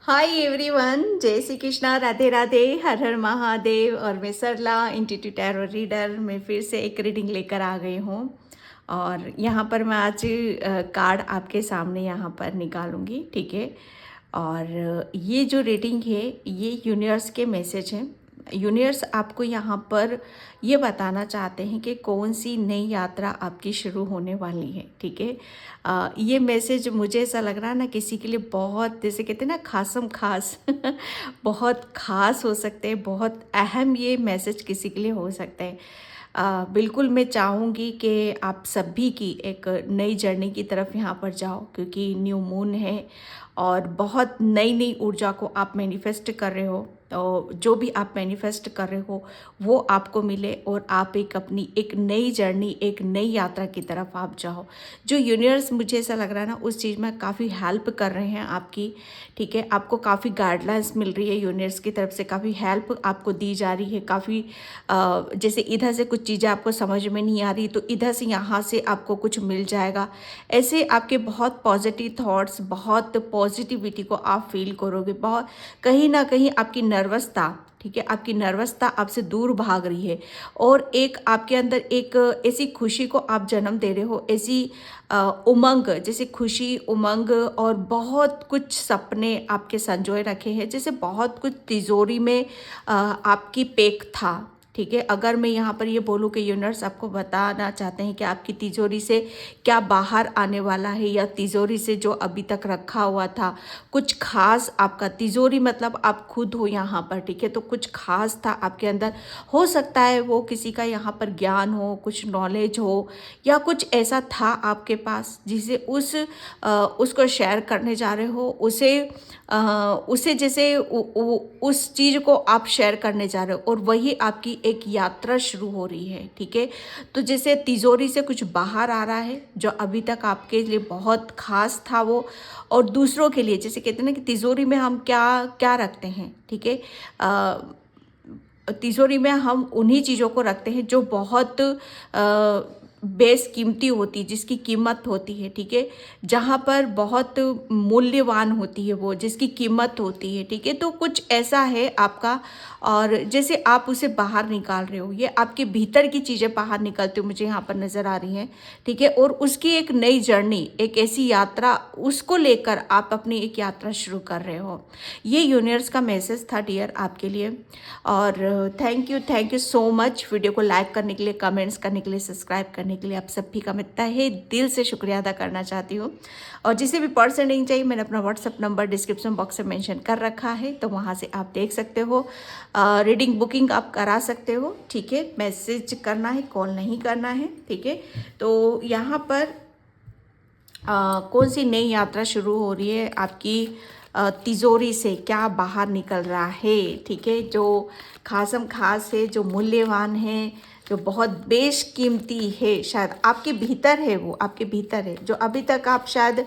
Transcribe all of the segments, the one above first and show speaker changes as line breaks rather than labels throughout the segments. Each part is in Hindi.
हाय एवरीवन, जय श्री कृष्णा, राधे राधे, हर हर महादेव। और मैं सरला इंट्यूटिव टैरो रीडर में फिर से एक रीडिंग लेकर आ गई हूँ। और यहाँ पर मैं आज कार्ड आपके सामने यहाँ पर निकालूंगी, ठीक है। और ये जो रीडिंग है ये यूनिवर्स के मैसेज हैं। यूनिवर्स आपको यहाँ पर ये बताना चाहते हैं कि कौन सी नई यात्रा आपकी शुरू होने वाली है, ठीक है। ये मैसेज मुझे ऐसा लग रहा है ना, किसी के लिए बहुत, जैसे कहते हैं ना, खासम खास बहुत खास हो सकते हैं, बहुत अहम ये मैसेज किसी के लिए हो सकता है। बिल्कुल मैं चाहूँगी कि आप सभी की एक नई जर्नी की तरफ यहाँ पर जाओ, क्योंकि न्यू मून है और बहुत नई नई ऊर्जा को आप मैनिफेस्ट कर रहे हो। तो जो भी आप मैनिफेस्ट कर रहे हो वो आपको मिले और आप एक अपनी एक नई जर्नी, एक नई यात्रा की तरफ आप जाओ। जो यूनिवर्स, मुझे ऐसा लग रहा है ना, उस चीज़ में काफ़ी हेल्प कर रहे हैं आपकी, ठीक है। आपको काफ़ी गाइडलाइंस मिल रही है यूनिवर्स की तरफ से, काफ़ी हेल्प आपको दी जा रही है। काफ़ी जैसे इधर से कुछ चीज़ें आपको समझ में नहीं आ रही तो इधर से यहाँ से आपको कुछ मिल जाएगा। ऐसे आपके बहुत पॉजिटिव थॉट्स, बहुत पॉजिटिविटी को आप फील करोगे। बहुत कहीं ना कहीं आपकी नर्वसता, ठीक है, आपकी नर्वसता आपसे दूर भाग रही है और एक आपके अंदर एक ऐसी खुशी को आप जन्म दे रहे हो, ऐसी उमंग, जैसे खुशी, उमंग और बहुत कुछ सपने आपके संजोए रखे हैं, जैसे बहुत कुछ तिजोरी में आपकी पैक था, ठीक है। अगर मैं यहाँ पर ये बोलूँ कि यूनिवर्स आपको बताना चाहते हैं कि आपकी तिजोरी से क्या बाहर आने वाला है, या तिजोरी से जो अभी तक रखा हुआ था कुछ खास, आपका तिजोरी मतलब आप खुद हो यहाँ पर, ठीक है। तो कुछ खास था आपके अंदर, हो सकता है वो किसी का यहाँ पर ज्ञान हो, कुछ नॉलेज हो, या कुछ ऐसा था आपके पास जिसे उसको शेयर करने जा रहे हो, उसे जैसे उस चीज़ को आप शेयर करने जा रहे हो और वही आपकी एक यात्रा शुरू हो रही है, ठीक है। तो जैसे तिजोरी से कुछ बाहर आ रहा है जो अभी तक आपके लिए बहुत खास था वो, और दूसरों के लिए, जैसे कहते हैं ना कि तिजोरी में हम क्या क्या रखते हैं, ठीक है। तिजोरी में हम उन्हीं चीज़ों को रखते हैं जो बहुत बेशकीमती होती है, जिसकी कीमत होती है, ठीक है। जहाँ पर बहुत मूल्यवान होती है वो, जिसकी कीमत होती है, ठीक है। तो कुछ ऐसा है आपका, और जैसे आप उसे बाहर निकाल रहे हो, ये आपके भीतर की चीज़ें बाहर निकलती हुई मुझे यहाँ पर नज़र आ रही हैं, ठीक है। और उसकी एक नई जर्नी, एक ऐसी यात्रा, उसको लेकर आप अपनी एक यात्रा शुरू कर रहे हो। ये यूनिवर्स का मैसेज था डियर आपके लिए। और thank you so much video को लाइक करने के लिए, कमेंट्स करने के लिए, सब्सक्राइब करने के लिए। आप सभी का मैं तहे दिल से शुक्रिया अदा करना चाहती हूँ। और जिसे भी पर्सन नहीं चाहिए, मैंने अपना व्हाट्सअप नंबर डिस्क्रिप्शन बॉक्स में मेंशन कर रखा है, तो वहाँ से आप देख सकते हो। रीडिंग बुकिंग आप करा सकते हो, ठीक है। मैसेज करना है, कॉल नहीं करना है, ठीक है। तो यहाँ पर कौन सी नई यात्रा शुरू हो रही है आपकी तिजोरी से, क्या बाहर निकल रहा है, ठीक है। जो खासम खास है, जो मूल्यवान है, जो बहुत बेशकीमती है, शायद आपके भीतर है, वो आपके भीतर है, जो अभी तक आप शायद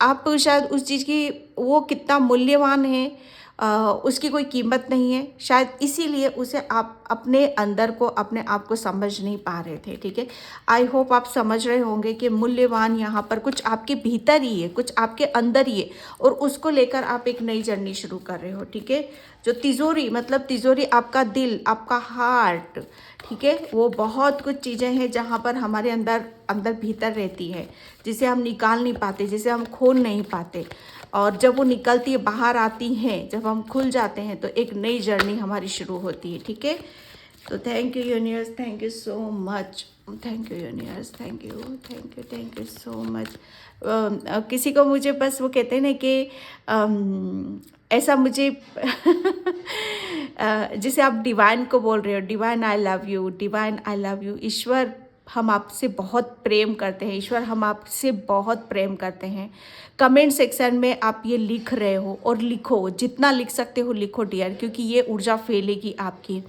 आप शायद उस चीज़ की, वो कितना मूल्यवान है, उसकी कोई कीमत नहीं है, शायद इसीलिए उसे आप अपने अंदर को, अपने आप को समझ नहीं पा रहे थे, ठीक है। आई होप आप समझ रहे होंगे कि मूल्यवान यहाँ पर कुछ आपके भीतर ही है, कुछ आपके अंदर ही है, और उसको लेकर आप एक नई जर्नी शुरू कर रहे हो, ठीक है। जो तिजोरी, मतलब तिजोरी आपका दिल, आपका हार्ट, ठीक है। वो बहुत कुछ चीज़ें हैं जहाँ पर हमारे अंदर अंदर भीतर रहती है, जिसे हम निकाल नहीं पाते, जिसे हम खोल नहीं पाते। और जब वो निकलती है, बाहर आती हैं, जब हम खुल जाते हैं, तो एक नई जर्नी हमारी शुरू होती है, ठीक है। तो thank you universe, thank you so much, thank you universe, thank you so much. किसी को मुझे बस वो कहते हैं ना कि ऐसा मुझे जिसे आप डिवाइन को बोल रहे हो, divine I love you, divine I love you. ईश्वर, हम आपसे बहुत प्रेम करते हैं, ईश्वर हम आपसे बहुत प्रेम करते हैं। कमेंट सेक्शन में आप ये लिख रहे हो, और लिखो, जितना लिख सकते हो लिखो डियर, क्योंकि ये ऊर्जा फैलेगी आपकी,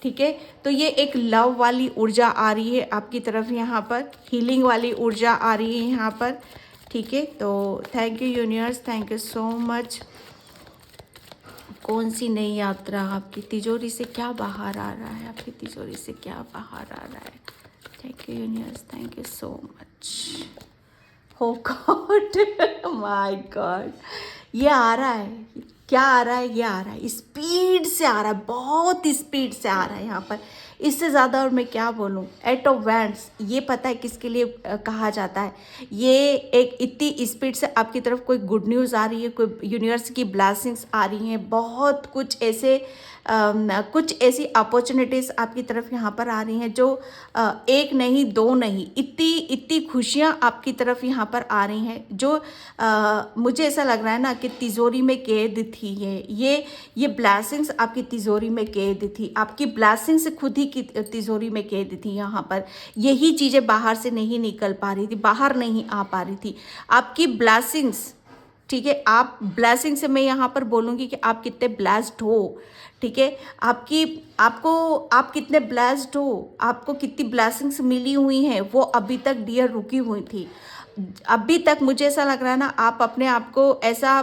ठीक है। तो ये एक लव वाली ऊर्जा आ रही है आपकी तरफ, यहाँ पर हीलिंग वाली ऊर्जा आ रही है यहाँ पर, ठीक है। तो thank you universe, thank you so much. कौन सी नई यात्रा आपकी तिजोरी से, क्या बाहर आ रहा है, आपकी तिजोरी से क्या बाहर आ रहा है। Thank you universe, thank you so much. Oh God, my God, ये आ रहा है, क्या आ रहा है, ये आ रहा है, स्पीड से आ रहा है, बहुत स्पीड से आ रहा है यहाँ पर। इससे ज़्यादा और मैं क्या बोलूँ। एट ऑफ वैंड्स, ये पता है किसके लिए कहा जाता है। ये एक इतनी स्पीड से आपकी तरफ कोई गुड न्यूज़ आ रही है, कोई यूनिवर्स की ब्लेसिंग्स आ रही हैं, बहुत कुछ ऐसे कुछ ऐसी अपॉर्चुनिटीज़ आपकी तरफ यहाँ पर आ रही हैं जो एक नहीं दो नहीं, इतनी इतनी खुशियाँ आपकी तरफ यहाँ पर आ रही हैं जो मुझे ऐसा लग रहा है ना कि तिजोरी में कैद थी। ये ब्लेसिंग्स आपकी तिजोरी में कैद थी, आपकी ब्लेसिंग्स खुद ही की तिजोरी में कैद थी यहाँ पर। यही चीज़ें बाहर से नहीं निकल पा रही थी, बाहर नहीं आ पा रही थी आपकी ब्लेसिंग्स। ठीक है, आप ब्लेसिंग से मैं यहाँ पर बोलूँगी कि आप कितने ब्लेस्ड हो। ठीक है, आप कितने ब्लेस्ड हो, आपको कितनी ब्लेसिंग्स मिली हुई हैं, वो अभी तक डियर रुकी हुई थी। अभी तक मुझे ऐसा लग रहा है ना, आप अपने आप को ऐसा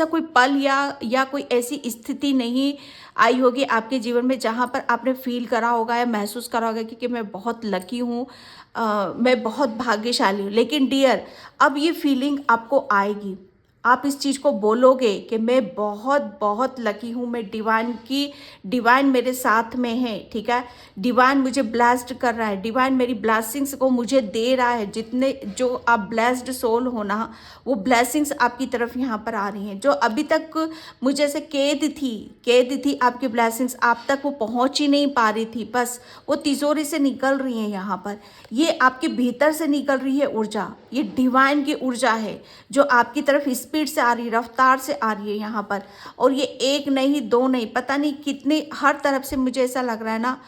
कोई पल या कोई ऐसी स्थिति नहीं आई होगी आपके जीवन में जहाँ पर आपने फील करा होगा या महसूस करा होगा कि मैं बहुत लकी हूँ, मैं बहुत भाग्यशाली हूँ। लेकिन डियर, अब ये फीलिंग आपको आएगी, आप इस चीज़ को बोलोगे कि मैं बहुत बहुत लकी हूँ, मैं डिवाइन मेरे साथ में है। ठीक है, डिवाइन मुझे ब्लेस्ड कर रहा है, डिवाइन मेरी ब्लेसिंग्स को मुझे दे रहा है। जितने जो आप ब्लेस्ड सोल हो ना, वो ब्लेसिंग्स आपकी तरफ यहाँ पर आ रही हैं। जो अभी तक मुझे ऐसे कैद थी आपकी ब्लेसिंग्स, आप तक वो पहुँच ही नहीं पा रही थी, बस वो तिजोरी से निकल रही हैं यहाँ पर। ये आपके भीतर से निकल रही है ऊर्जा, ये डिवाइन की ऊर्जा है जो आपकी तरफ स्पीड से आ रही है, रफ्तार से आ रही है यहाँ पर। और ये एक नहीं दो नहीं, पता नहीं कितने, हर तरफ से मुझे ऐसा लग रहा है ना,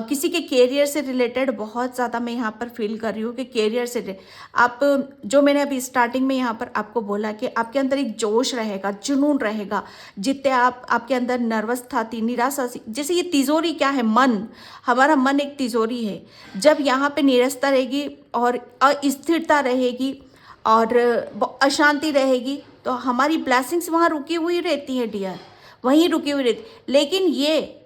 किसी के कैरियर से रिलेटेड बहुत ज़्यादा मैं यहाँ पर फील कर रही हूँ कि कैरियर से आप, जो मैंने अभी स्टार्टिंग में यहाँ पर आपको बोला कि आपके अंदर एक जोश रहेगा, जुनून रहेगा। जितने आपके अंदर नर्वस था, निराशा, जैसे ये तिजोरी क्या है, मन, हमारा मन एक तिजोरी है। जब यहाँ पे निरस्ता रहेगी और अस्थिरता रहेगी और अशांति रहेगी, तो हमारी ब्लेसिंग्स वहाँ रुकी हुई रहती हैं डियर, वहीं रुकी हुई रहती। लेकिन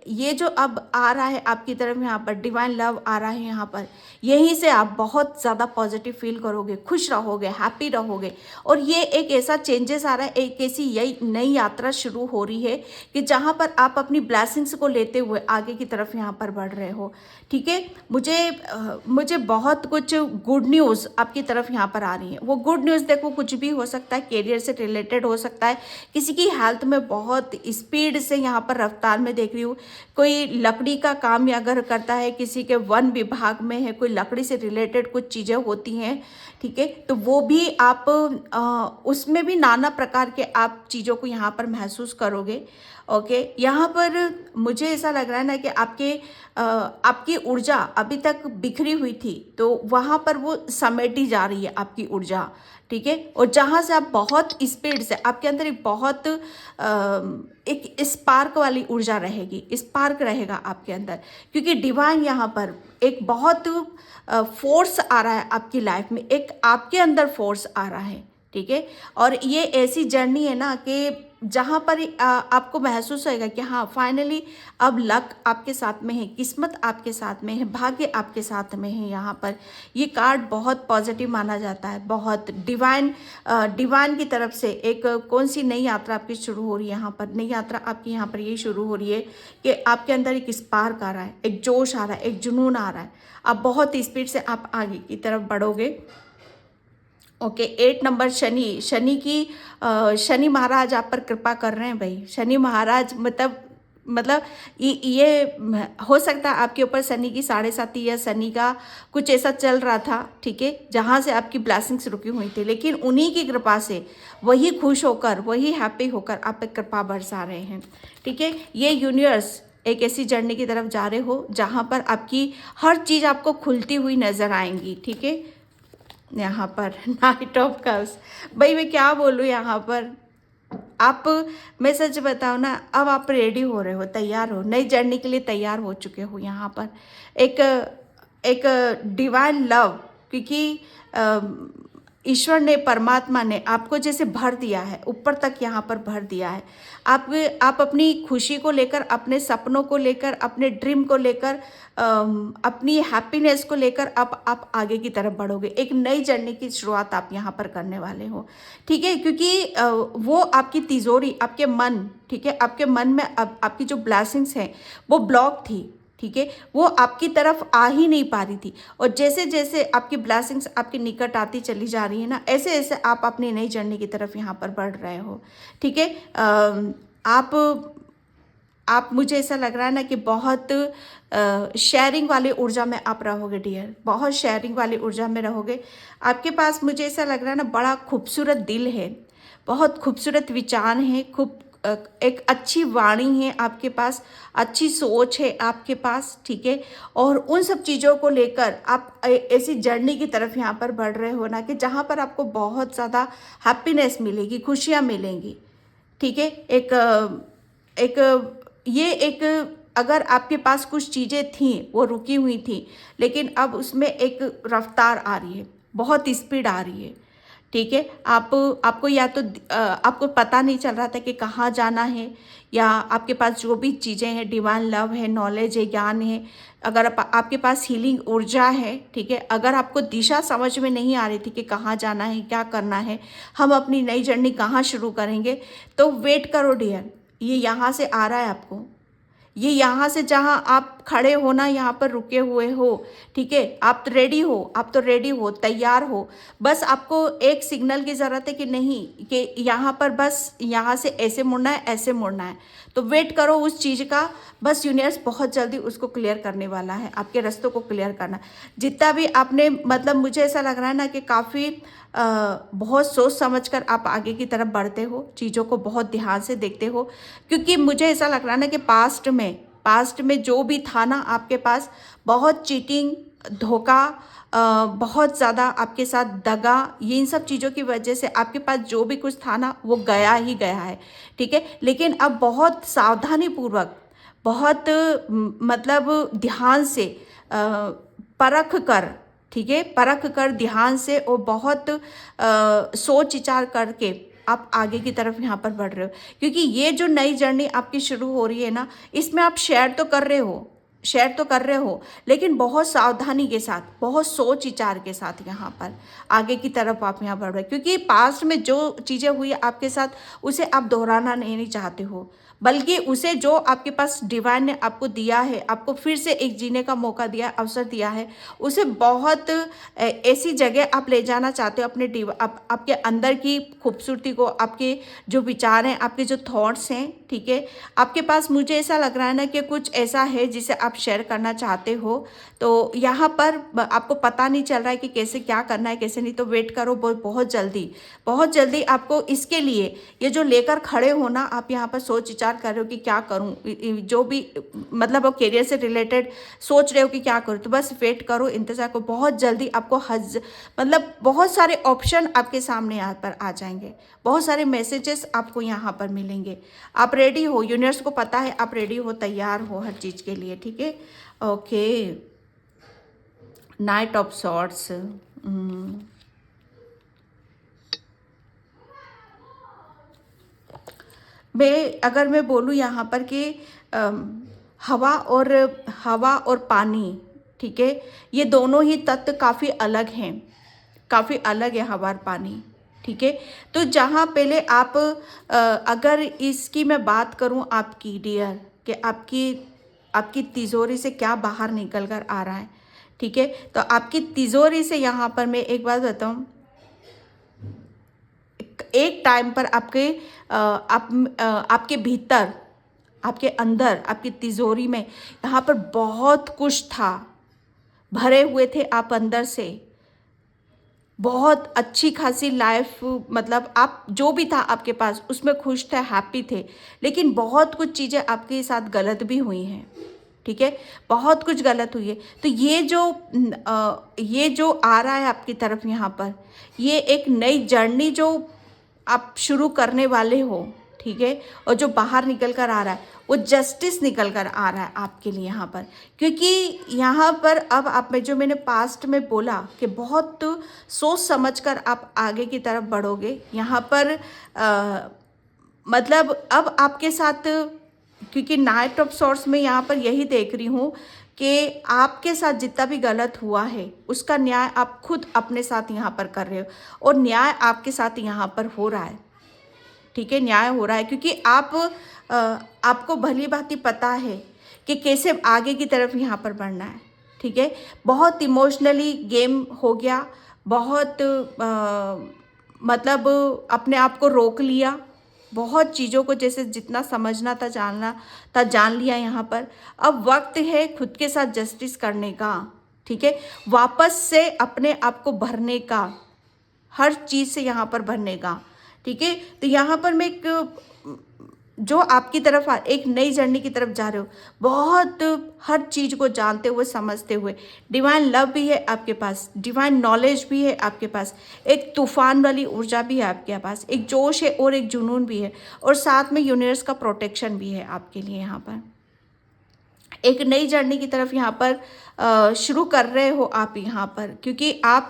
ये जो अब आ रहा है आपकी तरफ, यहाँ पर डिवाइन लव आ रहा है यहाँ पर, यहीं से आप बहुत ज़्यादा पॉजिटिव फील करोगे, खुश रहोगे, हैप्पी रहोगे। और ये एक ऐसा चेंजेस आ रहा है, एक ऐसी यही नई यात्रा शुरू हो रही है कि जहाँ पर आप अपनी ब्लेसिंग्स को लेते हुए आगे की तरफ यहाँ पर बढ़ रहे हो। ठीक है, मुझे बहुत कुछ गुड न्यूज़ आपकी तरफ यहाँ पर आ रही है। वो गुड न्यूज़ देखो, कुछ भी हो सकता है, कैरियर से रिलेटेड हो सकता है, किसी की हेल्थ में बहुत स्पीड से यहाँ पर रफ्तार में देख रही हूँ। कोई लकड़ी का काम या अगर करता है, किसी के वन विभाग में है, कोई लकड़ी से रिलेटेड कुछ चीज़ें होती हैं। ठीक है, तो वो भी आप उसमें भी नाना प्रकार के आप चीज़ों को यहाँ पर महसूस करोगे। ओके, यहाँ पर मुझे ऐसा लग रहा है ना कि आपकी ऊर्जा अभी तक बिखरी हुई थी, तो वहाँ पर वो समेटी जा रही है आपकी ऊर्जा। ठीक है, और जहाँ से आप बहुत स्पीड से, आपके अंदर एक स्पार्क वाली ऊर्जा रहेगी, स्पार्क रहेगा आपके अंदर, क्योंकि डिवाइन यहाँ पर एक बहुत फोर्स आ रहा है आपकी लाइफ में, एक आपके अंदर फोर्स आ रहा है। ठीक है, और ये ऐसी जर्नी है ना कि जहाँ पर आपको महसूस होएगा कि हाँ, फाइनली अब लक आपके साथ में है, किस्मत आपके साथ में है, भाग्य आपके साथ में है। यहाँ पर ये कार्ड बहुत पॉजिटिव माना जाता है, बहुत डिवाइन की तरफ से एक कौन सी नई यात्रा आपकी शुरू हो रही है। यहाँ पर नई यात्रा आपकी यहाँ पर ये शुरू हो रही है कि आपके अंदर एक स्पार्क आ रहा है, एक जोश आ रहा है, एक जुनून आ रहा है। अब बहुत स्पीड से आप आगे की तरफ बढ़ोगे। ओके, 8 नंबर शनि महाराज आप पर कृपा कर रहे हैं भाई। शनि महाराज मतलब ये हो सकता है आपके ऊपर शनि की 7.5 या शनि का कुछ ऐसा चल रहा था। ठीक है, जहाँ से आपकी ब्लेसिंग्स रुकी हुई थी, लेकिन उन्हीं की कृपा से वही खुश होकर, वही हैप्पी होकर आप पे कृपा बरसा रहे हैं। ठीक है, ये यूनिवर्स एक ऐसी जर्नी की तरफ जा रहे हो जहाँ पर आपकी हर चीज़ आपको खुलती हुई नजर आएंगी। ठीक है, यहाँ पर नाइट ऑफ कप्स, भाई मैं क्या बोलूँ यहाँ पर, मैं सच बताऊँ ना, अब आप रेडी हो रहे हो, तैयार हो, नई जर्नी के लिए तैयार हो चुके हो। यहाँ पर एक डिवाइन लव, क्योंकि ईश्वर ने, परमात्मा ने आपको जैसे भर दिया है, ऊपर तक यहाँ पर भर दिया है। आप अपनी खुशी को लेकर, अपने सपनों को लेकर, अपने ड्रीम को लेकर, अपनी हैप्पीनेस को लेकर आप आगे की तरफ बढ़ोगे। एक नई जर्नी की शुरुआत आप यहाँ पर करने वाले हो, ठीक है। क्योंकि वो आपकी तिजोरी, आपके मन, ठीक है, आपके मन में आपकी जो ब्लेसिंग्स हैं वो ब्लॉक थी, ठीक है, वो आपकी तरफ आ ही नहीं पा रही थी। और जैसे जैसे आपकी ब्लेसिंग्स आपके निकट आती चली जा रही है ना, ऐसे ऐसे आप अपनी नई जर्नी की तरफ यहाँ पर बढ़ रहे हो, ठीक है। आप मुझे ऐसा लग रहा है ना कि बहुत शेयरिंग वाली ऊर्जा में आप रहोगे डियर, बहुत शेयरिंग वाली ऊर्जा में रहोगे। आपके पास मुझे ऐसा लग रहा है ना, बड़ा खूबसूरत दिल है, बहुत खूबसूरत विचार हैं, एक अच्छी वाणी है आपके पास, अच्छी सोच है आपके पास, ठीक है। और उन सब चीज़ों को लेकर आप ऐसी जर्नी की तरफ यहाँ पर बढ़ रहे हो ना, कि जहाँ पर आपको बहुत ज़्यादा हैप्पीनेस मिलेगी, खुशियाँ मिलेंगी, ठीक है। एक अगर आपके पास कुछ चीज़ें थीं वो रुकी हुई थी, लेकिन अब उसमें एक रफ्तार आ रही है, बहुत स्पीड आ रही है, ठीक है। आपको या तो आपको पता नहीं चल रहा था कि कहाँ जाना है, या आपके पास जो भी चीज़ें हैं, डिवाइन लव है, नॉलेज है, ज्ञान है, अगर आपके पास हीलिंग ऊर्जा है, ठीक है, अगर आपको दिशा समझ में नहीं आ रही थी कि कहाँ जाना है, क्या करना है, हम अपनी नई जर्नी कहाँ शुरू करेंगे, तो वेट करो डियर, ये यहाँ से आ रहा है आपको, ये यहाँ से जहाँ आप खड़े हो ना, यहाँ पर रुके हुए हो, ठीक है, आप तो रेडी हो, आप तो रेडी हो, तैयार हो। बस आपको एक सिग्नल की ज़रूरत है कि नहीं, कि यहाँ पर बस यहाँ से ऐसे मुड़ना है, ऐसे मुड़ना है। तो वेट करो उस चीज़ का, बस यूनिवर्स बहुत जल्दी उसको क्लियर करने वाला है, आपके रास्तों को क्लियर करना। जितना भी आपने, मतलब मुझे ऐसा लग रहा है ना कि काफ़ी बहुत सोच समझकर आप आगे की तरफ बढ़ते हो, चीज़ों को बहुत ध्यान से देखते हो। क्योंकि मुझे ऐसा लग रहा है ना कि पास्ट में जो भी था ना आपके पास, बहुत चीटिंग, धोखा, बहुत ज़्यादा आपके साथ दगा, ये इन सब चीज़ों की वजह से आपके पास जो भी कुछ था ना वो गया ही गया है, ठीक है। लेकिन अब बहुत सावधानी पूर्वक, बहुत मतलब ध्यान से, परख कर, ठीक है, परख कर ध्यान से, और बहुत सोच विचार करके आप आगे की तरफ यहाँ पर बढ़ रहे हो। क्योंकि ये जो नई जर्नी आपकी शुरू हो रही है ना, इसमें आप शेयर तो कर रहे हो, लेकिन बहुत सावधानी के साथ, बहुत सोच विचार के साथ यहाँ पर आगे की तरफ आप यहाँ बढ़ रहे हो। क्योंकि पास्ट में जो चीज़ें हुई आपके साथ, उसे आप दोहराना नहीं चाहते हो, बल्कि उसे जो आपके पास डिवाइन ने आपको दिया है, आपको फिर से एक जीने का मौका दिया, अवसर दिया है, उसे बहुत ऐसी जगह आप ले जाना चाहते हो, अपने आपके अंदर की खूबसूरती को, आपके जो विचार हैं, आपके जो थॉट्स हैं, ठीक है, आपके पास मुझे ऐसा लग रहा है ना कि कुछ ऐसा है जिसे आप शेयर करना चाहते हो। तो यहाँ पर आपको पता नहीं चल रहा है कि कैसे क्या करना है, कैसे नहीं। तो वेट करो, बहुत जल्दी आपको इसके लिए, ये जो लेकर खड़े हो ना, आप यहाँ पर सोच विचार कर रहे हो कि क्या करूँ, जो भी मतलब करियर से रिलेटेड सोच रहे हो कि क्या करूँ, तो बस वेट करो, इंतज़ार करो, बहुत जल्दी आपको मतलब बहुत सारे ऑप्शन आपके सामने यहाँ पर आ जाएंगे, बहुत सारे मैसेजेस आपको यहाँ पर मिलेंगे। आप रेडी हो, यूनिवर्स को पता है आप रेडी हो, तैयार हो हर चीज़ के लिए, ठीक है। ओके, नाइट ऑफ सॉर्ट्स, अगर मैं बोलूँ यहाँ पर कि हवा और पानी, ठीक है, ये दोनों ही तत्व काफ़ी अलग हैं, काफ़ी अलग है हवा और पानी, ठीक है। तो जहाँ पहले आप अगर इसकी मैं बात करूँ आपकी डियर, कि आपकी तिजोरी से क्या बाहर निकल कर आ रहा है, ठीक है। तो आपकी तिजोरी से यहाँ पर मैं एक बात बताऊँ, एक टाइम पर आपके भीतर, आपके अंदर, आपकी तिजोरी में यहाँ पर बहुत कुछ था, भरे हुए थे आप अंदर से, बहुत अच्छी खासी लाइफ, मतलब आप जो भी था आपके पास उसमें खुश थे, हैप्पी थे। लेकिन बहुत कुछ चीज़ें आपके साथ गलत भी हुई हैं, ठीक है, बहुत कुछ गलत हुई है। तो ये जो आ रहा है आपकी तरफ यहाँ पर, ये एक नई जर्नी जो आप शुरू करने वाले हो, ठीक है। और जो बाहर निकल कर आ रहा है वो जस्टिस निकल कर आ रहा है आपके लिए यहाँ पर, क्योंकि यहाँ पर अब आप में जो मैंने पास्ट में बोला कि बहुत सोच समझ कर आप आगे की तरफ बढ़ोगे। यहाँ पर मतलब अब आपके साथ, क्योंकि नाइट ऑफ सॉर्ड्स में यहाँ पर यही देख रही हूँ कि आपके साथ जितना भी गलत हुआ है उसका न्याय आप खुद अपने साथ यहाँ पर कर रहे हो, और न्याय आपके साथ यहाँ पर हो रहा है, ठीक है। न्याय हो रहा है क्योंकि आपको भली भांति पता है कि कैसे आगे की तरफ यहाँ पर बढ़ना है, ठीक है। बहुत इमोशनली गेम हो गया, बहुत मतलब अपने आप को रोक लिया, बहुत चीज़ों को जैसे जितना समझना था जानना था जान लिया यहाँ पर। अब वक्त है खुद के साथ जस्टिस करने का, ठीक है, वापस से अपने आप को भरने का, हर चीज़ से यहाँ पर भरने का, ठीक है। तो यहाँ पर मैं एक जो आपकी तरफ एक नई जर्नी की तरफ जा रहे हो, बहुत हर चीज़ को जानते हुए समझते हुए, डिवाइन लव भी है आपके पास, डिवाइन नॉलेज भी है आपके पास, एक तूफान वाली ऊर्जा भी है आपके पास, एक जोश है और एक जुनून भी है, और साथ में यूनिवर्स का प्रोटेक्शन भी है आपके लिए। यहाँ पर एक नई जर्नी की तरफ यहाँ पर शुरू कर रहे हो आप यहाँ पर, क्योंकि आप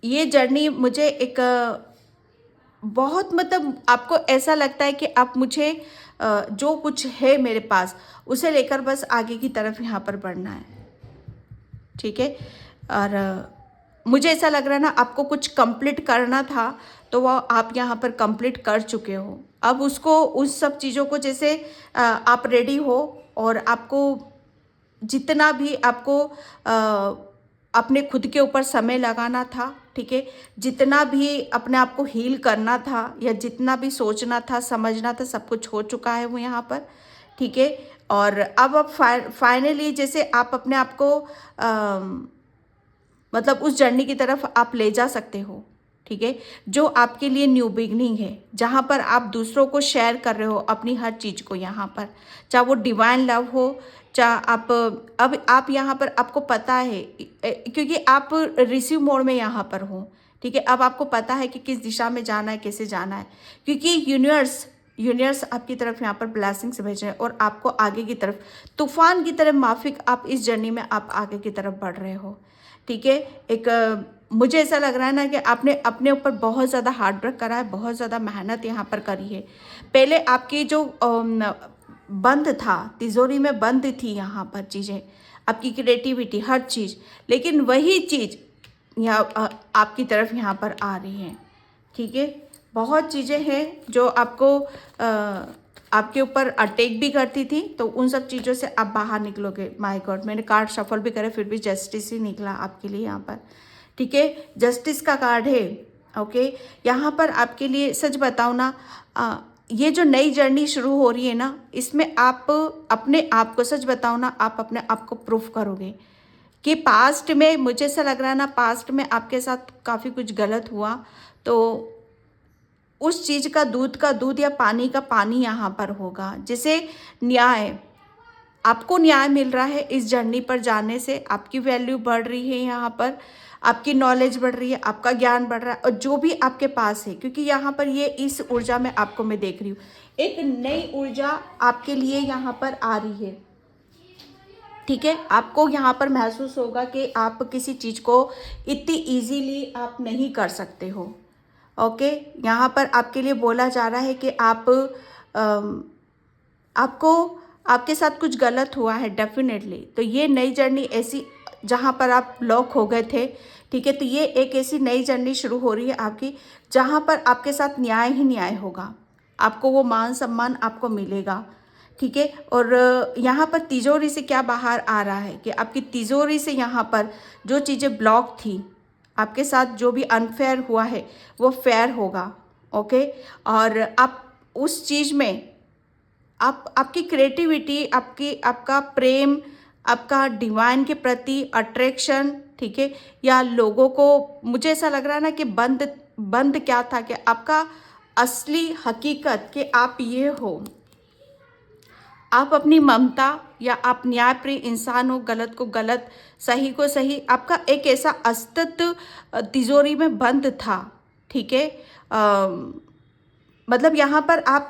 ये जर्नी मुझे एक बहुत मतलब आपको ऐसा लगता है कि आप मुझे जो कुछ है मेरे पास उसे लेकर बस आगे की तरफ यहाँ पर बढ़ना है, ठीक है। और मुझे ऐसा लग रहा है ना आपको कुछ कंप्लीट करना था तो वो आप यहाँ पर कंप्लीट कर चुके हो। अब उसको उस सब चीज़ों को जैसे आप रेडी हो, और आपको जितना भी आपको अपने खुद के ऊपर समय लगाना था, ठीक है, जितना भी अपने आप को हील करना था या जितना भी सोचना था समझना था सब कुछ हो चुका है वो यहाँ पर, ठीक है। और अब फाइनली जैसे आप अपने आप को मतलब उस जर्नी की तरफ आप ले जा सकते हो, ठीक है, जो आपके लिए न्यू बिगनिंग है, जहाँ पर आप दूसरों को शेयर कर रहे हो अपनी हर चीज़ को यहाँ पर, चाहे वो डिवाइन लव हो, चाहे आप अब आप यहाँ पर आपको पता है क्योंकि आप रिसीव मोड में यहाँ पर हो, ठीक है। अब आपको पता है कि किस दिशा में जाना है, कैसे जाना है, क्योंकि यूनिवर्स आपकी तरफ यहाँ पर ब्लेसिंग्स भेज रहे हैं और आपको आगे की तरफ तूफान की तरफ माफिक आप इस जर्नी में आप आगे की तरफ बढ़ रहे हो, ठीक है। एक मुझे ऐसा लग रहा है ना कि आपने अपने ऊपर बहुत ज़्यादा हार्ड वर्क करा है, बहुत ज़्यादा मेहनत यहाँ पर करी है। पहले आपकी जो बंद था, तिजोरी में बंद थी यहाँ पर चीज़ें, आपकी क्रिएटिविटी हर चीज़, लेकिन वही चीज़ यहाँ आपकी तरफ यहाँ पर आ रही है, ठीक है। बहुत चीज़ें हैं जो आपको आपके ऊपर अटैक भी करती थी, तो उन सब चीज़ों से आप बाहर निकलोगे। माय गॉड, मैंने कार्ड शफल भी करे फिर भी जस्टिस ही निकला आपके लिए यहाँ पर, ठीक है। जस्टिस का कार्ड है, ओके। यहाँ पर आपके लिए सच बताऊँ ना, ये जो नई जर्नी शुरू हो रही है ना, इसमें आप अपने आप को, सच बताऊँ ना, आप अपने आप को प्रूफ करोगे कि पास्ट में मुझे ऐसा लग रहा है ना, पास्ट में आपके साथ काफ़ी कुछ गलत हुआ, तो उस चीज़ का दूध या पानी का पानी यहाँ पर होगा। जैसे न्याय, आपको न्याय मिल रहा है इस जर्नी पर जाने से, आपकी वैल्यू बढ़ रही है यहाँ पर, आपकी नॉलेज बढ़ रही है, आपका ज्ञान बढ़ रहा है, और जो भी आपके पास है, क्योंकि यहाँ पर ये इस ऊर्जा में आपको मैं देख रही हूँ, एक नई ऊर्जा आपके लिए यहाँ पर आ रही है, ठीक है। आपको यहाँ पर महसूस होगा कि आप किसी चीज़ को इतनी इजीली आप नहीं कर सकते हो, ओके। यहाँ पर आपके लिए बोला जा रहा है कि आपको आपके साथ कुछ गलत हुआ है डेफिनेटली, तो ये नई जर्नी ऐसी जहाँ पर आप लॉक हो गए थे, ठीक है, तो ये एक ऐसी नई जर्नी शुरू हो रही है आपकी जहाँ पर आपके साथ न्याय ही न्याय होगा, आपको वो मान सम्मान आपको मिलेगा, ठीक है। और यहाँ पर तिजोरी से क्या बाहर आ रहा है कि आपकी तिजोरी से यहाँ पर जो चीज़ें ब्लॉक थी, आपके साथ जो भी अनफेयर हुआ है वो फेयर होगा, ओके। और आप उस चीज़ में आपकी क्रिएटिविटी, आपका प्रेम, आपका डिवाइन के प्रति अट्रैक्शन, ठीक है, या लोगों को, मुझे ऐसा लग रहा है ना कि बंद क्या था कि आपका असली हकीकत कि आप ये हो, आप अपनी ममता या आप न्यायप्रिय इंसान हो, गलत को गलत, सही को सही, आपका एक ऐसा अस्तित्व तिजोरी में बंद था, ठीक है। मतलब यहाँ पर आप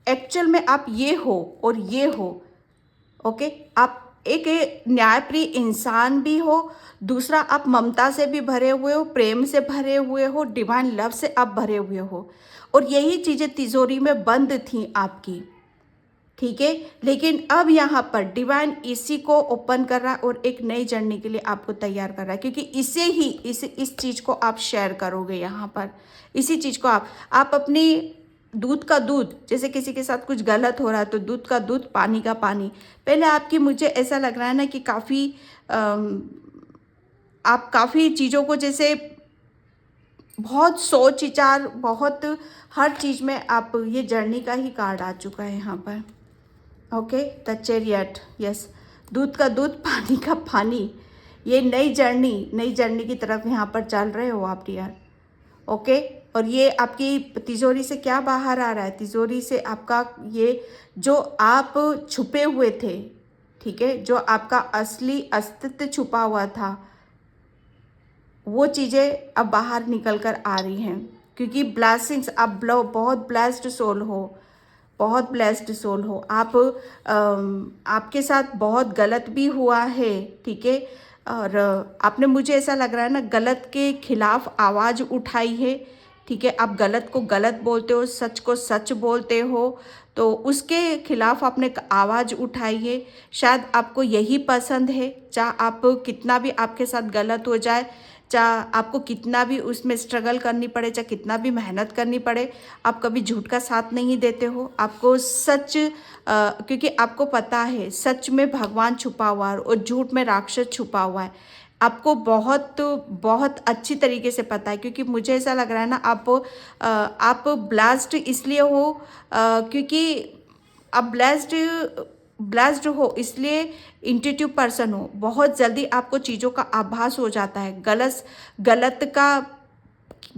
एक्चुअल में आप ये हो और ये हो। ओके, आप एक न्यायप्रिय इंसान भी हो, दूसरा आप ममता से भी भरे हुए हो, प्रेम से भरे हुए हो, डिवाइन लव से आप भरे हुए हो, और यही चीज़ें तिजोरी में बंद थी आपकी। ठीक है, लेकिन अब यहाँ पर डिवाइन इसी को ओपन कर रहा है और एक नई जर्नी के लिए आपको तैयार कर रहा है, क्योंकि इसे ही इस चीज़ को आप शेयर करोगे यहाँ पर। इसी चीज़ को आप अपनी दूध का दूध, जैसे किसी के साथ कुछ गलत हो रहा है तो दूध का दूध, पानी का पानी। पहले आपकी, मुझे ऐसा लग रहा है ना कि काफ़ी आप काफ़ी चीज़ों को जैसे बहुत सोच विचार, बहुत हर चीज़ में आप, ये जर्नी का ही कार्ड आ चुका है यहाँ पर। ओके, द चैरियट, यस, दूध का दूध, पानी का पानी। ये नई जर्नी की तरफ यहाँ पर चल रहे हो आप डियर। ओके, और ये आपकी तिजोरी से क्या बाहर आ रहा है? तिजोरी से आपका ये जो आप छुपे हुए थे, ठीक है, जो आपका असली अस्तित्व छुपा हुआ था, वो चीज़ें अब बाहर निकल कर आ रही हैं, क्योंकि ब्लेसिंग्स, आप बहुत ब्लेस्ड सोल हो, बहुत ब्लेस्ड सोल हो आप। आपके साथ बहुत गलत भी हुआ है, ठीक है, और आपने, मुझे ऐसा लग रहा है ना, गलत के खिलाफ आवाज़ उठाई है। ठीक है, आप गलत को गलत बोलते हो, सच को सच बोलते हो, तो उसके खिलाफ आपने आवाज़ उठाई है। शायद आपको यही पसंद है, चाहे आप कितना भी आपके साथ गलत हो जाए, चाहे आपको कितना भी उसमें स्ट्रगल करनी पड़े, चाहे कितना भी मेहनत करनी पड़े, आप कभी झूठ का साथ नहीं देते हो। आपको सच, क्योंकि आपको पता है सच में भगवान छुपा हुआ है और झूठ में राक्षस छुपा हुआ है। आपको बहुत बहुत अच्छी तरीके से पता है, क्योंकि मुझे ऐसा लग रहा है ना, आप ब्लास्ट इसलिए हो क्योंकि आप ब्लेस्ड हो, इसलिए इंट्यूटिव पर्सन हो। बहुत जल्दी आपको चीज़ों का आभास हो जाता है, गलत का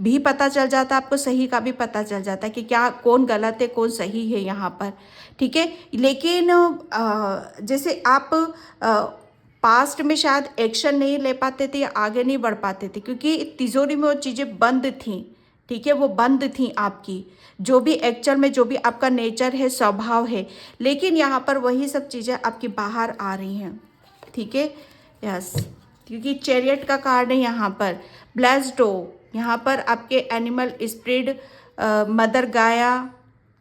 भी पता चल जाता है, आपको सही का भी पता चल जाता है कि क्या, कौन गलत है कौन सही है यहाँ पर। ठीक है, लेकिन जैसे आप पास्ट में शायद एक्शन नहीं ले पाते थे या आगे नहीं बढ़ पाते थे, क्योंकि तिजोरी में वो चीज़ें बंद थीं। ठीक है, वो बंद थी आपकी, जो भी एक्चुअल में जो भी आपका नेचर है, स्वभाव है, लेकिन यहाँ पर वही सब चीज़ें आपकी बाहर आ रही हैं। ठीक है, यस, क्योंकि चैरियट का कार्ड है यहाँ पर। ब्लेस्ड हो, यहाँ पर आपके एनिमल स्पिरिट, मदर गाया,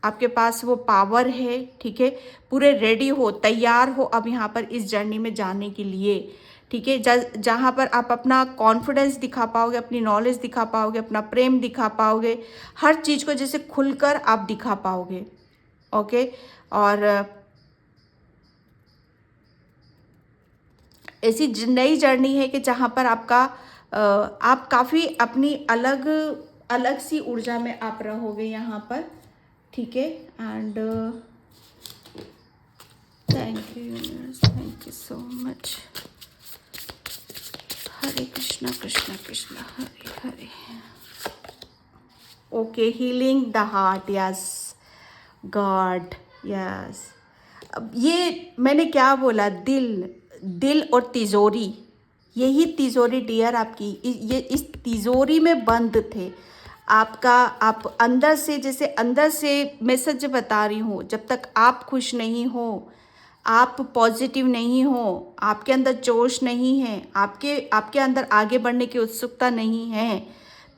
आपके पास वो पावर है। ठीक है, पूरे रेडी हो, तैयार हो अब यहाँ पर इस जर्नी में जाने के लिए। ठीक है, जहाँ पर आप अपना कॉन्फिडेंस दिखा पाओगे, अपनी नॉलेज दिखा पाओगे, अपना प्रेम दिखा पाओगे, हर चीज़ को जैसे खुलकर आप दिखा पाओगे। ओके, और ऐसी नई जर्नी है कि जहाँ पर आप काफ़ी अपनी अलग सी ऊर्जा में आप रहोगे यहाँ पर। ठीक है, and thank you so much. Hare Krishna Krishna Krishna Hare Hare. Okay, healing the heart, yes God, yes. अब ये मैंने क्या बोला, दिल और तिजोरी, यही तिजोरी डियर आपकी, ये इस तिजोरी में बंद थे आपका। आप अंदर से, जैसे अंदर से मैं सच बता रही हूँ, जब तक आप खुश नहीं हो, आप पॉजिटिव नहीं हो, आपके अंदर जोश नहीं है, आपके अंदर आगे बढ़ने की उत्सुकता नहीं है,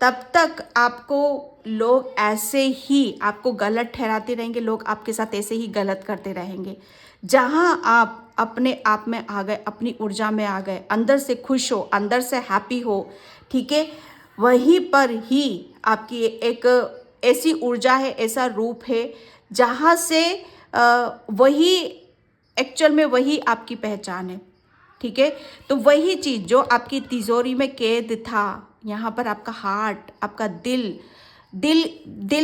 तब तक आपको लोग ऐसे ही आपको गलत ठहराते रहेंगे, लोग आपके साथ ऐसे ही गलत करते रहेंगे। जहाँ आप अपने आप में आ गए, अपनी ऊर्जा में आ गए, अंदर से खुश हो, अंदर से हैप्पी हो, ठीक है, वहीं पर ही आपकी एक ऐसी ऊर्जा है, ऐसा रूप है, जहाँ से वही एक्चुअल में वही आपकी पहचान है। ठीक है, तो वही चीज़ जो आपकी तिजोरी में कैद था, यहाँ पर आपका हार्ट, आपका दिल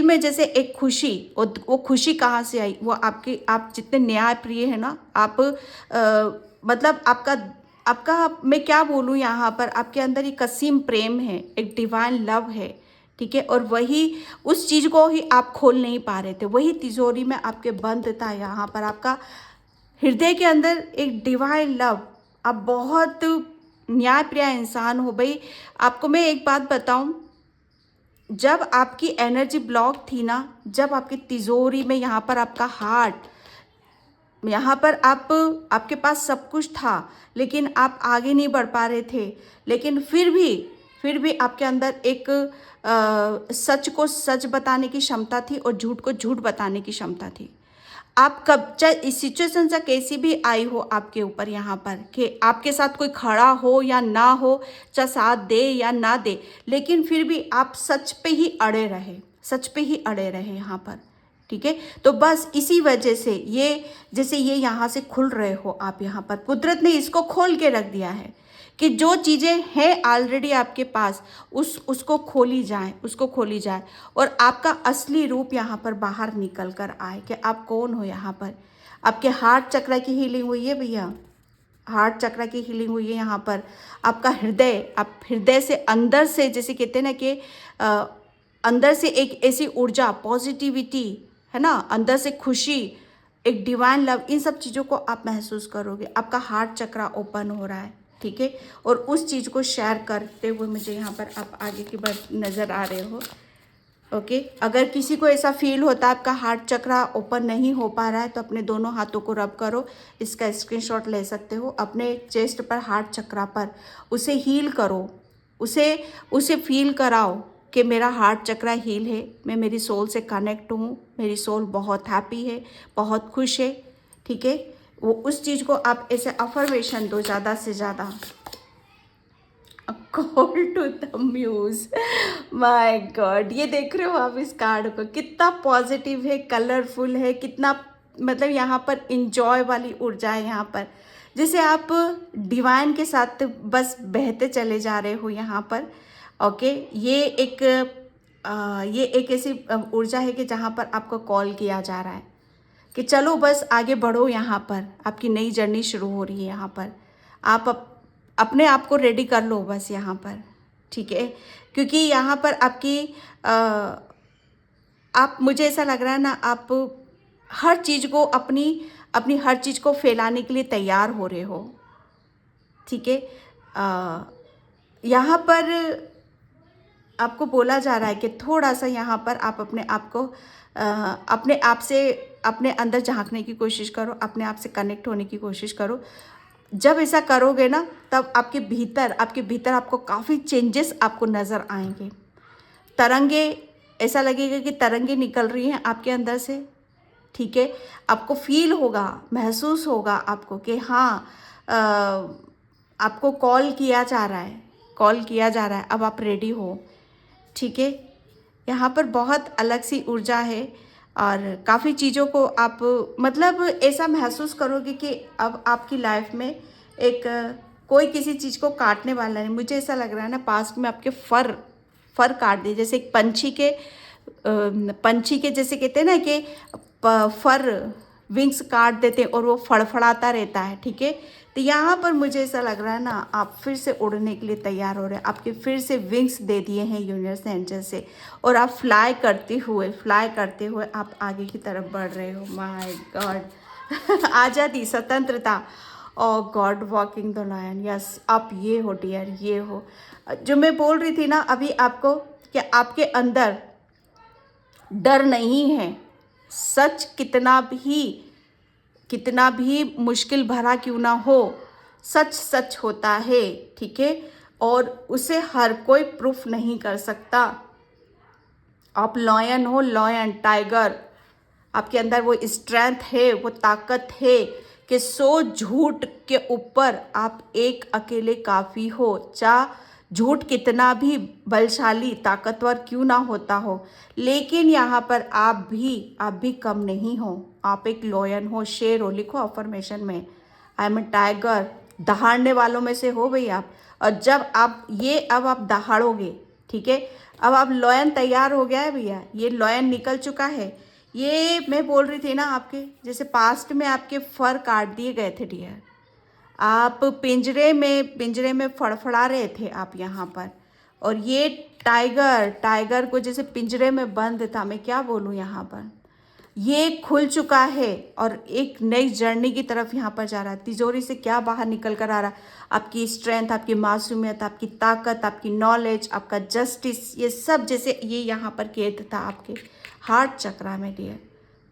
में जैसे एक खुशी, और वो खुशी कहाँ से आई? वो आप जितने न्याय प्रिय है ना, आप मतलब आपका मैं क्या बोलूँ, यहाँ पर आपके अंदर एक असीम प्रेम है, एक डिवाइन लव है। ठीक है, और वही उस चीज़ को ही आप खोल नहीं पा रहे थे, वही तिजोरी में आपके बंद था। यहाँ पर आपका हृदय के अंदर एक डिवाइन लव, आप बहुत न्यायप्रिय इंसान हो भाई। आपको मैं एक बात बताऊं, जब आपकी एनर्जी ब्लॉक थी ना, जब आपकी तिजोरी में यहाँ पर आपका हार्ट, यहाँ पर आपके पास सब कुछ था लेकिन आप आगे नहीं बढ़ पा रहे थे, लेकिन फिर भी आपके अंदर एक सच को सच बताने की क्षमता थी और झूठ को झूठ बताने की क्षमता थी। आप कब चाहे इस सिचुएशन से कैसी भी आई हो आपके ऊपर, यहाँ पर कि आपके साथ कोई खड़ा हो या ना हो, चाहे साथ दे या ना दे, लेकिन फिर भी आप सच पे ही अड़े रहे, सच पे ही अड़े रहे यहाँ पर। ठीक है, तो बस इसी वजह से ये, जैसे ये यहाँ से खुल रहे हो आप, यहाँ पर कुदरत ने इसको खोल के रख दिया है कि जो चीज़ें हैं ऑलरेडी आपके पास, उसको खोली जाए, उसको खोली जाए और आपका असली रूप यहाँ पर बाहर निकल कर आए कि आप कौन हो। यहाँ पर आपके हार्ट चक्र की हीलिंग हुई है भैया, हार्ट चक्र की हीलिंग हुई है यहाँ पर। आपका हृदय, आप हृदय से अंदर से, जैसे कहते हैं ना कि अंदर से एक ऐसी ऊर्जा, पॉजिटिविटी है ना, अंदर से खुशी, एक डिवाइन लव, इन सब चीज़ों को आप महसूस करोगे। आपका हार्ट चक्र ओपन हो रहा है। ठीक है, और उस चीज़ को शेयर करते हुए मुझे यहाँ पर आप आगे की बात नज़र आ रहे हो। ओके, अगर किसी को ऐसा फील होता है आपका हार्ट चक्र ओपन नहीं हो पा रहा है, तो अपने दोनों हाथों को रब करो, इसका स्क्रीनशॉट ले सकते हो, अपने चेस्ट पर, हार्ट चक्र पर उसे हील करो, उसे फील कराओ कि मेरा हार्ट चक्र हील है, मैं मेरी सोल से कनेक्ट हूँ, मेरी सोल बहुत हैप्पी है, बहुत खुश है। ठीक है, वो उस चीज़ को आप ऐसे अफर्मेशन दो ज़्यादा से ज़्यादा। Call to the muse, my God, ये देख रहे हो आप इस कार्ड को, कितना पॉजिटिव है, कलरफुल है, कितना मतलब यहाँ पर इंजॉय वाली ऊर्जा है यहाँ पर, जैसे आप डिवाइन के साथ बस बहते चले जा रहे हो यहाँ पर। ओके, ये एक ऐसी ऊर्जा है कि जहाँ पर आपको कॉल किया जा रहा है कि चलो बस आगे बढ़ो, यहाँ पर आपकी नई जर्नी शुरू हो रही है। यहाँ पर आप अपने आप को रेडी कर लो बस यहाँ पर। ठीक है, क्योंकि यहाँ पर आपकी आप, मुझे ऐसा लग रहा है ना, आप हर चीज़ को अपनी हर चीज़ को फैलाने के लिए तैयार हो रहे हो। ठीक है, यहाँ पर आपको बोला जा रहा है कि थोड़ा सा यहाँ पर आप अपने आप को अपने आप से, अपने अंदर झांकने की कोशिश करो, अपने आप से कनेक्ट होने की कोशिश करो। जब ऐसा करोगे ना, तब आपके भीतर आपको काफ़ी चेंजेस आपको नज़र आएंगे। तरंगे, ऐसा लगेगा कि तरंगे निकल रही हैं आपके अंदर से। ठीक है, आपको फील होगा, महसूस होगा आपको कि हाँ, आपको कॉल किया जा रहा है, कॉल किया जा रहा है, अब आप रेडी हो। ठीक है, यहाँ पर बहुत अलग सी ऊर्जा है और काफ़ी चीज़ों को आप मतलब ऐसा महसूस करोगे कि अब आपकी लाइफ में एक कोई किसी चीज़ को काटने वाला नहीं। मुझे ऐसा लग रहा है ना, पास्ट में आपके फर काट दिए, जैसे एक पंछी के जैसे कहते हैं ना कि फर विंग्स काट देते हैं और वो फड़फड़ाता रहता है। ठीक है, तो यहाँ पर मुझे ऐसा लग रहा है ना, आप फिर से उड़ने के लिए तैयार हो रहे हैं, आपके फिर से विंग्स दे दिए हैं यूनिवर्स ने, एंजल से, और आप फ्लाई करते हुए आप आगे की तरफ बढ़ रहे हो। माय गॉड, आज़ादी, स्वतंत्रता, और God walking the lion. Yes, आप ये हो डियर, ये हो जो मैं बोल रही थी ना अभी आपको, कि आपके अंदर डर नहीं है। सच कितना भी मुश्किल भरा क्यों ना हो, सच होता है। ठीक है, और उसे हर कोई प्रूफ नहीं कर सकता। आप लॉयन हो, लॉयन, टाइगर, आपके अंदर वो स्ट्रेंथ है, वो ताकत है कि 100 झूठ के ऊपर आप एक अकेले काफ़ी हो। चाहे झूठ कितना भी बलशाली, ताकतवर क्यों ना होता हो, लेकिन यहाँ पर आप भी कम नहीं हो। आप एक लॉयन हो, शेर हो। लिखो अफर्मेशन में, आई एम ए टाइगर। दहाड़ने वालों में से हो भाई आप। और जब आप अब आप दहाड़ोगे, ठीक है, अब आप लॉयन तैयार हो गया है भैया, ये लॉयन निकल चुका है। ये मैं बोल रही थी ना आपके, जैसे पास्ट में आपके फर काट दिए गए थे डियर, आप पिंजरे में फड़फड़ा रहे थे आप यहाँ पर, और ये टाइगर को जैसे पिंजरे में बंद था, मैं क्या बोलूँ यहाँ पर, ये खुल चुका है और एक नई जर्नी की तरफ यहाँ पर जा रहा है। तिजोरी से क्या बाहर निकल कर आ रहा है? आपकी स्ट्रेंथ, आपकी मासूमियत, आपकी ताकत, आपकी नॉलेज, आपका जस्टिस, ये सब जैसे ये यहाँ पर कैद था आपके हार्ट चक्रा में डियर।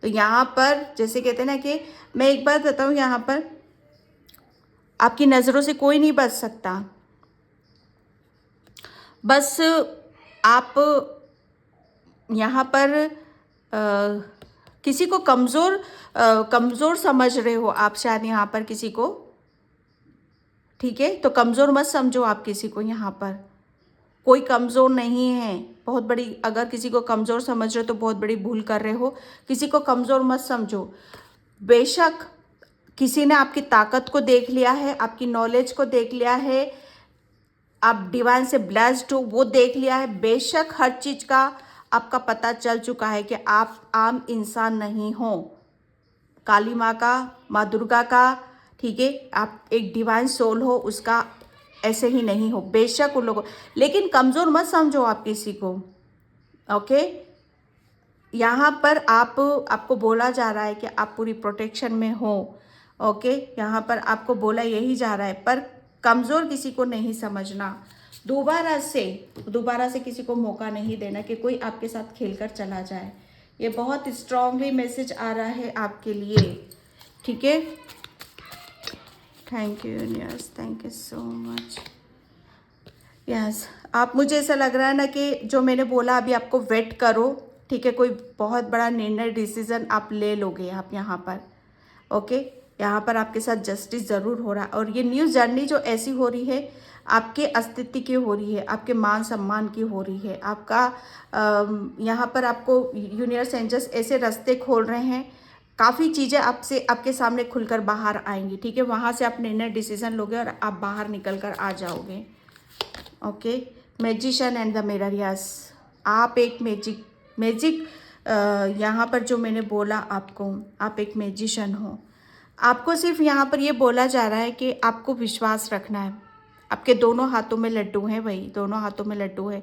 तो यहाँ पर जैसे कहते हैं ना कि मैं एक बात बताऊँ, यहाँ पर आपकी नज़रों से कोई नहीं बच सकता। बस आप यहाँ पर किसी को कमज़ोर समझ रहे हो आप शायद यहाँ पर किसी को, ठीक है? तो कमज़ोर मत समझो आप किसी को, यहाँ पर कोई कमज़ोर नहीं है। बहुत बड़ी, अगर किसी को कमज़ोर समझ रहे हो तो बहुत बड़ी भूल कर रहे हो। किसी को कमज़ोर मत समझो। बेशक किसी ने आपकी ताकत को देख लिया है, आपकी नॉलेज को देख लिया है, आप डिवाइन से ब्लेस्ड हो वो देख लिया है। बेशक हर चीज़ का आपका पता चल चुका है कि आप आम इंसान नहीं हो, काली माँ का, माँ दुर्गा का, ठीक है? आप एक डिवाइन सोल हो, उसका ऐसे ही नहीं हो। बेशक उन लोगों, लेकिन कमज़ोर मत समझो आप किसी को, ओके? यहाँ पर आपको बोला जा रहा है कि आप पूरी प्रोटेक्शन में हो, ओके? यहाँ पर आपको बोला यही जा रहा है, पर कमज़ोर किसी को नहीं समझना। दोबारा से किसी को मौका नहीं देना कि कोई आपके साथ खेलकर चला जाए। ये बहुत स्ट्रांगली मैसेज आ रहा है आपके लिए, ठीक है? Thank you universe, thank you so much. Yes, आप, मुझे ऐसा लग रहा है ना कि जो मैंने बोला अभी आपको वेट करो, ठीक है? कोई बहुत बड़ा निर्णय, डिसीजन आप ले लोगे आप यहाँ पर, ओके? यहाँ पर आपके साथ जस्टिस ज़रूर हो रहा है। और ये न्यू जर्नी जो ऐसी हो रही है, आपके अस्तित्व की हो रही है, आपके मान सम्मान की हो रही है, आपका यहाँ पर आपको यूनिवर्स एंजल्स ऐसे रास्ते खोल रहे हैं, काफ़ी चीज़ें आपके सामने खुलकर बाहर आएंगी, ठीक है? वहाँ से आप निर्णय डिसीजन लोगे और आप बाहर निकल कर आ जाओगे, okay? Magician and the mirror, yes, आप एक मैजिक यहाँ पर जो मैंने बोला आपको, आप एक मैजिशियन हो। आपको सिर्फ यहाँ पर ये बोला जा रहा है कि आपको विश्वास रखना है। आपके दोनों हाथों में लड्डू हैं भाई, दोनों हाथों में लड्डू है।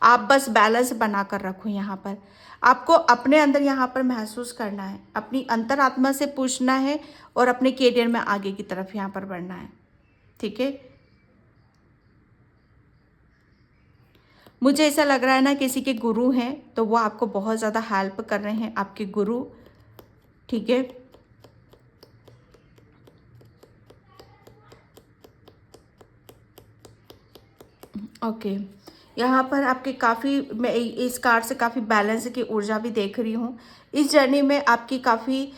आप बस बैलेंस बना कर रखो। यहाँ पर आपको अपने अंदर यहाँ पर महसूस करना है, अपनी अंतरात्मा से पूछना है और अपने कैरियर में आगे की तरफ यहाँ पर बढ़ना है, ठीक है? मुझे ऐसा लग रहा है ना किसी के गुरु हैं तो वो आपको बहुत ज़्यादा हेल्प कर रहे हैं, आपके गुरु, ठीक है? ओके, यहाँ पर आपके काफ़ी, मैं इस कार्ड से काफ़ी बैलेंस की ऊर्जा भी देख रही हूँ। इस जर्नी में आपकी काफ़ी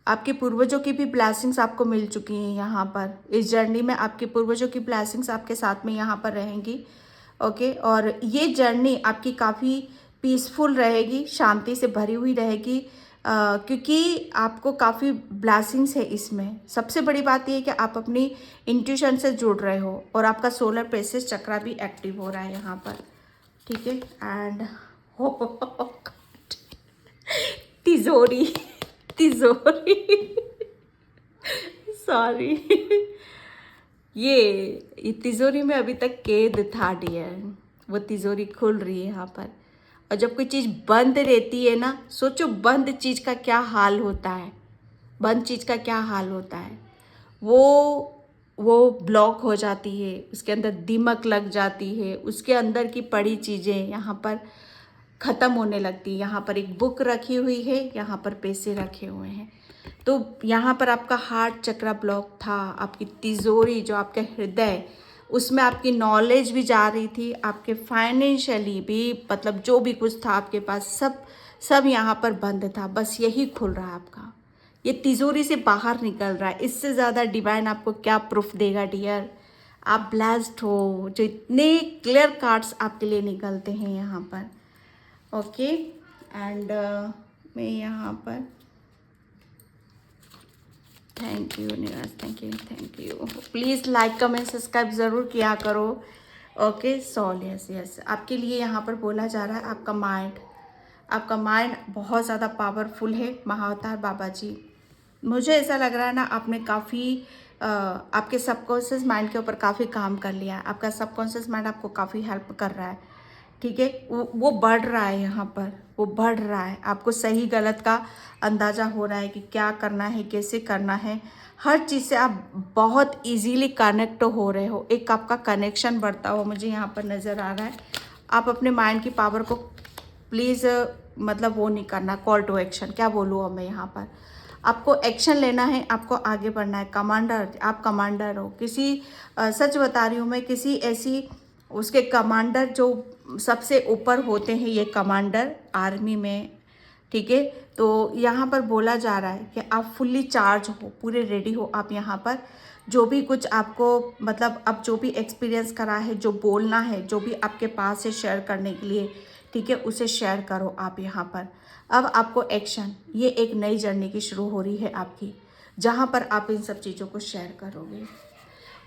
आपके पूर्वजों की भी ब्लेसिंग्स आपको मिल चुकी हैं। यहाँ पर इस जर्नी में आपके पूर्वजों की ब्लेसिंग्स आपके साथ में यहाँ पर रहेंगी, ओके? और ये जर्नी आपकी काफ़ी पीसफुल रहेगी, शांति से भरी हुई रहेगी, क्योंकि आपको काफ़ी ब्लेसिंग्स है इसमें। सबसे बड़ी बात ये है कि आप अपनी इंट्यूशन से जुड़ रहे हो और आपका सोलर प्लेक्सस चक्रा भी एक्टिव हो रहा है यहाँ पर, ठीक है? एंड तिजोरी सॉरी, ये तिजोरी में अभी तक कैद था डियर, वो तिजोरी खुल रही है यहाँ पर। और जब कोई चीज़ बंद रहती है ना, सोचो बंद चीज़ का क्या हाल होता है, बंद चीज़ का क्या हाल होता है। वो ब्लॉक हो जाती है, उसके अंदर दीमक लग जाती है, उसके अंदर की पड़ी चीज़ें यहाँ पर ख़त्म होने लगती है। यहाँ पर एक बुक रखी हुई है, यहाँ पर पैसे रखे हुए हैं, तो यहाँ पर आपका हार्ट चक्रा ब्लॉक था। आपकी तिजोरी जो आपका हृदय, उसमें आपकी नॉलेज भी जा रही थी, आपके फाइनेंशियली भी, मतलब जो भी कुछ था आपके पास, सब यहाँ पर बंद था। बस यही खुल रहा है आपका, ये तिजोरी से बाहर निकल रहा है। इससे ज़्यादा डिवाइन आपको क्या प्रूफ देगा डियर? आप ब्लेस्ड हो जो इतने क्लियर कार्ड्स आपके लिए निकलते हैं यहाँ पर, ओके? एंड मैं यहाँ पर thank you universe, thank you. Please like comment subscribe ज़रूर किया करो, ओके? सॉल, यस, आपके लिए यहाँ पर बोला जा रहा है आपका माइंड बहुत ज़्यादा पावरफुल है। महाअवतार बाबा जी, मुझे ऐसा लग रहा है ना आपने काफ़ी आपके सबकॉन्शियस माइंड के ऊपर काफ़ी काम कर लिया है। आपका सबकॉन्शियस माइंड आपको काफ़ी हेल्प कर रहा है, ठीक है, वो बढ़ रहा है, यहाँ पर वो बढ़ रहा है। आपको सही गलत का अंदाज़ा हो रहा है कि क्या करना है, कैसे करना है। हर चीज़ से आप बहुत इजीली कनेक्ट हो रहे हो, एक आपका कनेक्शन बढ़ता हुआ मुझे यहाँ पर नज़र आ रहा है। आप अपने माइंड की पावर को प्लीज़ मतलब वो नहीं करना, कॉल टू एक्शन क्या बोलूँ अब मैं यहाँ पर। आपको एक्शन लेना है, आपको आगे बढ़ना है। कमांडर, आप कमांडर हो किसी सच बता रही हूँ मैं, किसी ऐसी उसके कमांडर जो सबसे ऊपर होते हैं, ये कमांडर आर्मी में, ठीक है। तो यहाँ पर बोला जा रहा है कि आप फुल्ली चार्ज हो, पूरे रेडी हो आप यहाँ पर। जो भी कुछ आपको मतलब अब जो भी एक्सपीरियंस करा है, जो बोलना है, जो भी आपके पास है शेयर करने के लिए, ठीक है, उसे शेयर करो आप यहाँ पर। अब आपको एक्शन, ये एक नई जर्नी की शुरू हो रही है आपकी, जहाँ पर आप इन सब चीज़ों को शेयर करोगे।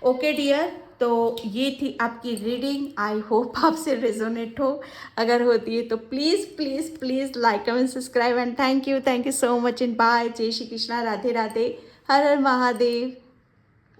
ओके डियर, तो ये थी आपकी रीडिंग। आई होप आपसे रेजोनेट हो। अगर होती है तो please please please like comment subscribe and thank you so much in by. जय श्री कृष्णा, राधे राधे, हर हर महादेव।